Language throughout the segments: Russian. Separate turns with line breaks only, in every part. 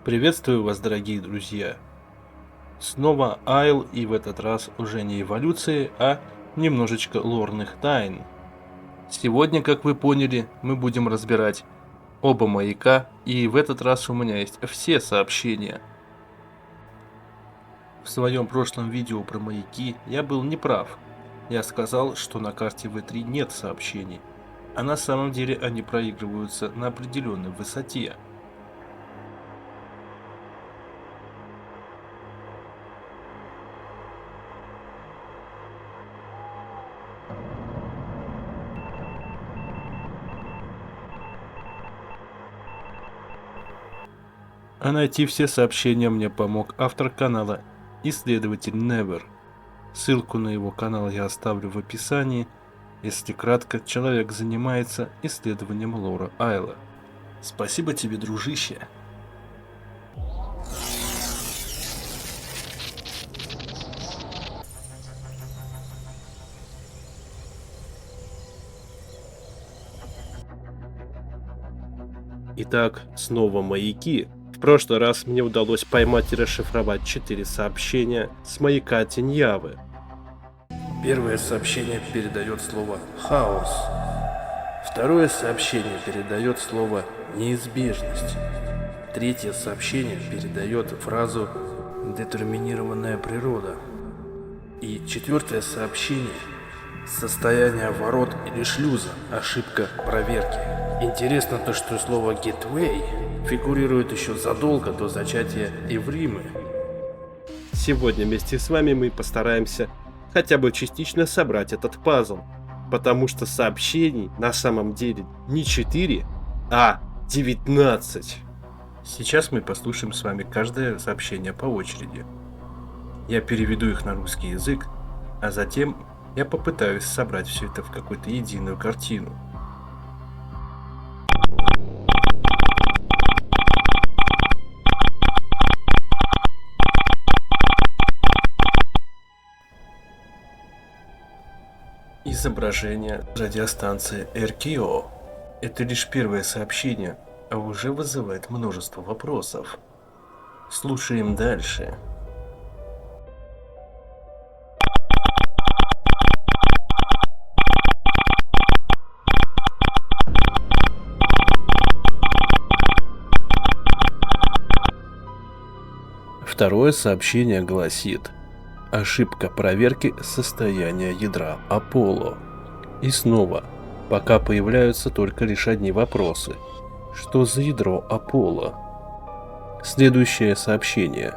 Приветствую вас, дорогие друзья! Снова Айл, и в этот раз уже не эволюции, а немножечко лорных тайн. Сегодня, как вы поняли, мы будем разбирать оба маяка, и в этот раз у меня есть все сообщения. В своем прошлом видео про маяки я был неправ. Я сказал, что на карте В3 нет сообщений, а на самом деле они проигрываются на определенной высоте. А найти все сообщения мне помог автор канала Исследователь Never. Ссылку на его канал я оставлю в описании. Если кратко, человек занимается исследованием лора Айла. Спасибо тебе, дружище. Итак, снова маяки. В прошлый раз мне удалось поймать и расшифровать 4 сообщения с маяка Тиньявы. Первое сообщение передает слово «хаос». Второе сообщение передает слово «неизбежность». Третье сообщение передает фразу «детерминированная природа». И четвертое сообщение «состояние ворот или шлюза. Ошибка проверки». Интересно то, что слово «gateway» фигурирует еще задолго до зачатия Эвримы. Сегодня вместе с вами мы постараемся хотя бы частично собрать этот пазл, потому что сообщений на самом деле не 4, а 19. Сейчас мы послушаем с вами каждое сообщение по очереди. Я переведу их на русский язык, а затем я попытаюсь собрать все это в какую-то единую картину. Изображение радиостанции РКО. Это лишь первое сообщение, а уже вызывает множество вопросов. Слушаем дальше. Второе сообщение гласит: ошибка проверки состояния ядра Аполло. И снова, пока появляются только лишь одни вопросы. Что за ядро Аполло? Следующее сообщение.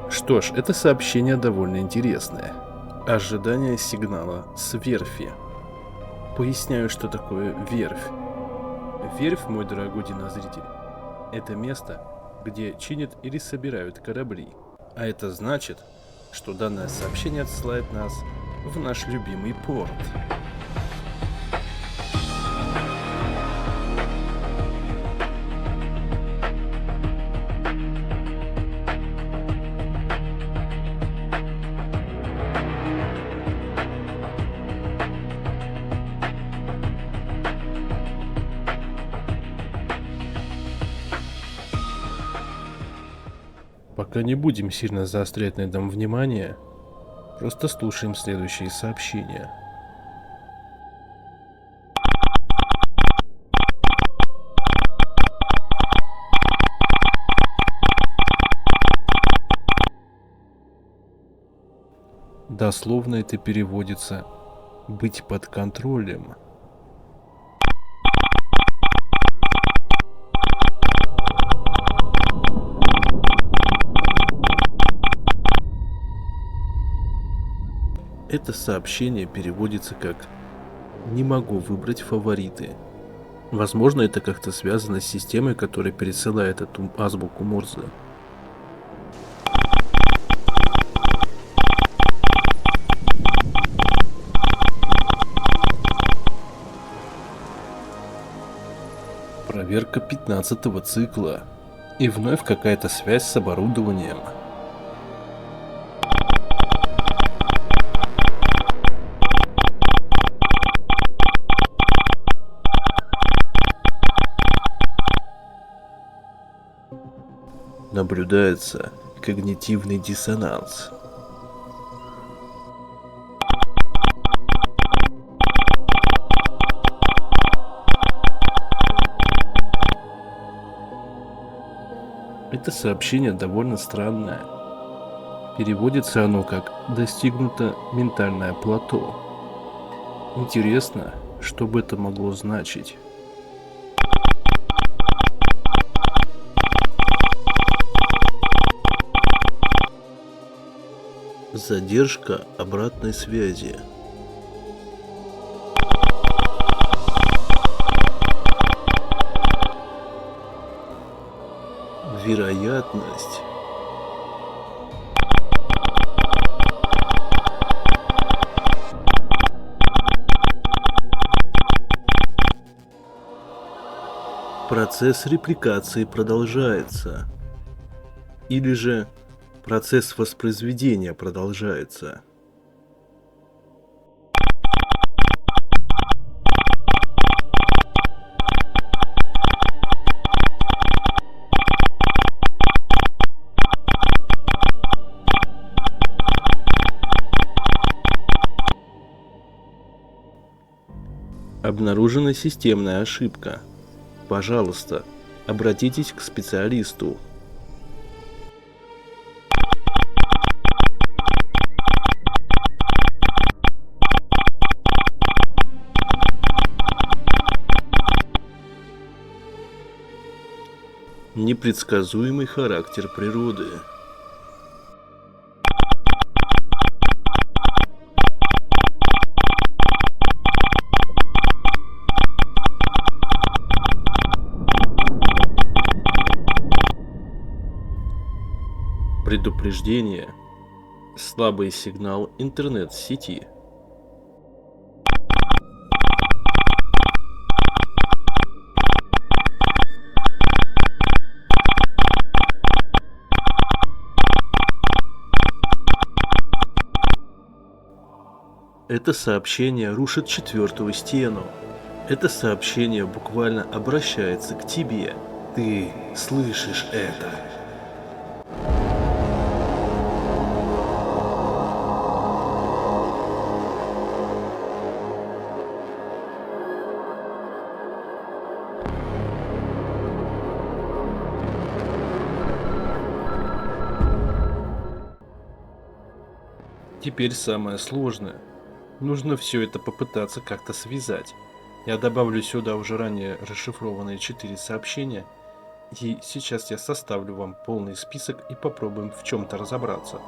Что ж, это сообщение довольно интересное. Ожидание сигнала с верфи. Поясняю, что такое верфь. Верфь, мой дорогой динозритель, это место, где чинят или собирают корабли. А это значит, что данное сообщение отсылает нас в наш любимый порт. Пока не будем сильно заострять на этом внимание, просто слушаем следующие сообщения. Дословно это переводится «быть под контролем». Это сообщение переводится как «не могу выбрать фавориты». Возможно, это как-то связано с системой, которая пересылает эту азбуку Морзе. Проверка 15-го цикла. И вновь какая-то связь с оборудованием. Наблюдается когнитивный диссонанс. Это сообщение довольно странное. Переводится оно как «достигнуто ментальное плато». Интересно, что бы это могло значить. Задержка обратной связи. Вероятность. Процесс репликации продолжается. Или же процесс воспроизведения продолжается. Обнаружена системная ошибка. Пожалуйста, обратитесь к специалисту. Непредсказуемый характер природы. Предупреждение. Слабый сигнал интернет-сети. Это сообщение рушит четвертую стену. Это сообщение буквально обращается к тебе. Ты слышишь это? Теперь самое сложное. Нужно все это попытаться как-то связать. Я добавлю сюда уже ранее расшифрованные 4 сообщения, и сейчас я составлю вам полный список и попробуем в чем-то разобраться.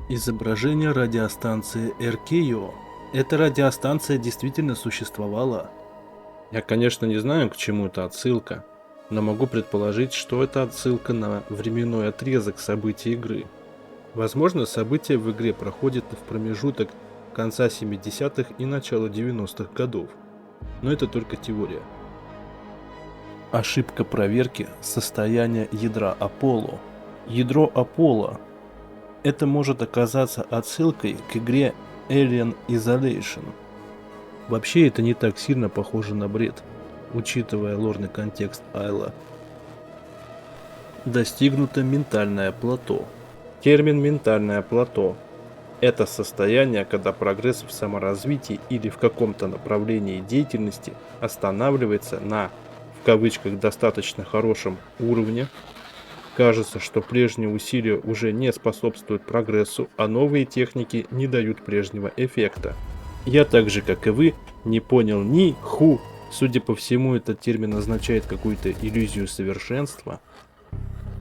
Изображение радиостанции РКО. Эта радиостанция действительно существовала. Я, конечно, не знаю, к чему это отсылка, но могу предположить, что это отсылка на временной отрезок событий игры. Возможно, события в игре проходят в промежуток конца 70-х и начала 90-х годов, но это только теория. Ошибка проверки состояния ядра Аполло. Ядро Аполло. Это может оказаться отсылкой к игре Alien Isolation. Вообще это не так сильно похоже на бред, учитывая лорный контекст Айла. Достигнуто ментальное плато. Термин «ментальное плато» – это состояние, когда прогресс в саморазвитии или в каком-то направлении деятельности останавливается на, в кавычках, достаточно хорошем уровне. Кажется, что прежние усилия уже не способствуют прогрессу, а новые техники не дают прежнего эффекта. Я так же, как и вы, не понял ни ху. Судя по всему, этот термин означает какую-то иллюзию совершенства.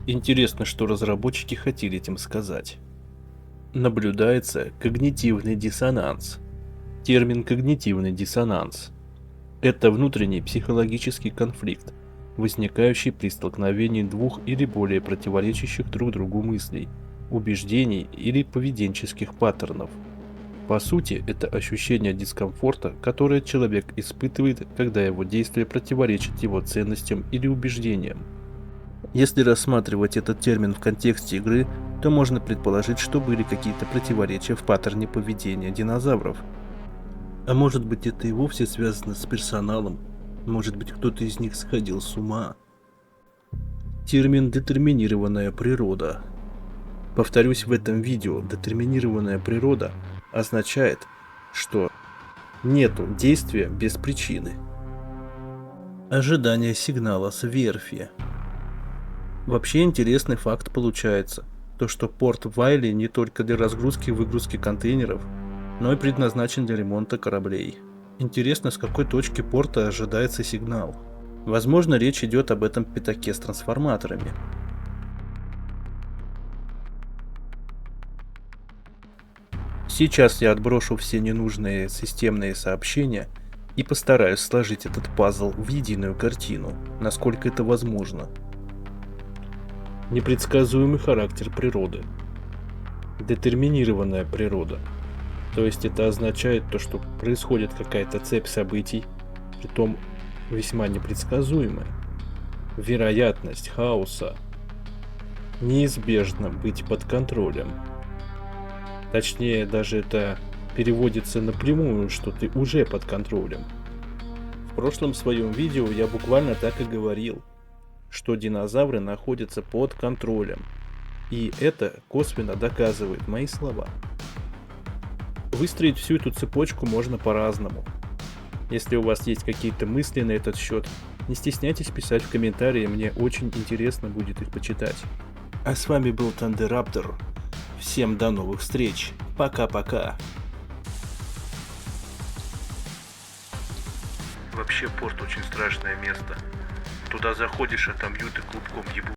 Интересно, что разработчики хотели этим сказать. Наблюдается когнитивный диссонанс. Термин «когнитивный диссонанс» – это внутренний психологический конфликт, возникающий при столкновении двух или более противоречащих друг другу мыслей, убеждений или поведенческих паттернов. По сути, это ощущение дискомфорта, которое человек испытывает, когда его действия противоречат его ценностям или убеждениям. Если рассматривать этот термин в контексте игры, то можно предположить, что были какие-то противоречия в паттерне поведения динозавров. А может быть, это и вовсе связано с персоналом? Может быть, кто-то из них сходил с ума? Термин «детерминированная природа». Повторюсь, в этом видео детерминированная природа означает, что нету действия без причины. Ожидание сигнала с верфи. Вообще интересный факт получается, то что порт Вайли не только для разгрузки и выгрузки контейнеров, но и предназначен для ремонта кораблей. Интересно, с какой точки порта ожидается сигнал. Возможно, речь идет об этом пятаке с трансформаторами. Сейчас я отброшу все ненужные системные сообщения и постараюсь сложить этот пазл в единую картину, насколько это возможно. Непредсказуемый характер природы. Детерминированная природа. То есть это означает то, что происходит какая-то цепь событий, притом весьма непредсказуемая. Вероятность хаоса. Неизбежно быть под контролем. Точнее, даже это переводится напрямую, что ты уже под контролем. В прошлом своем видео я буквально так и говорил, что динозавры находятся под контролем. И это косвенно доказывает мои слова. Выстроить всю эту цепочку можно по-разному. Если у вас есть какие-то мысли на этот счет, не стесняйтесь писать в комментарии, мне очень интересно будет их почитать. А с вами был Тандераптор. Всем до новых встреч. Пока-пока. Вообще порт очень страшное место. Туда заходишь, а там юты клубком ебут.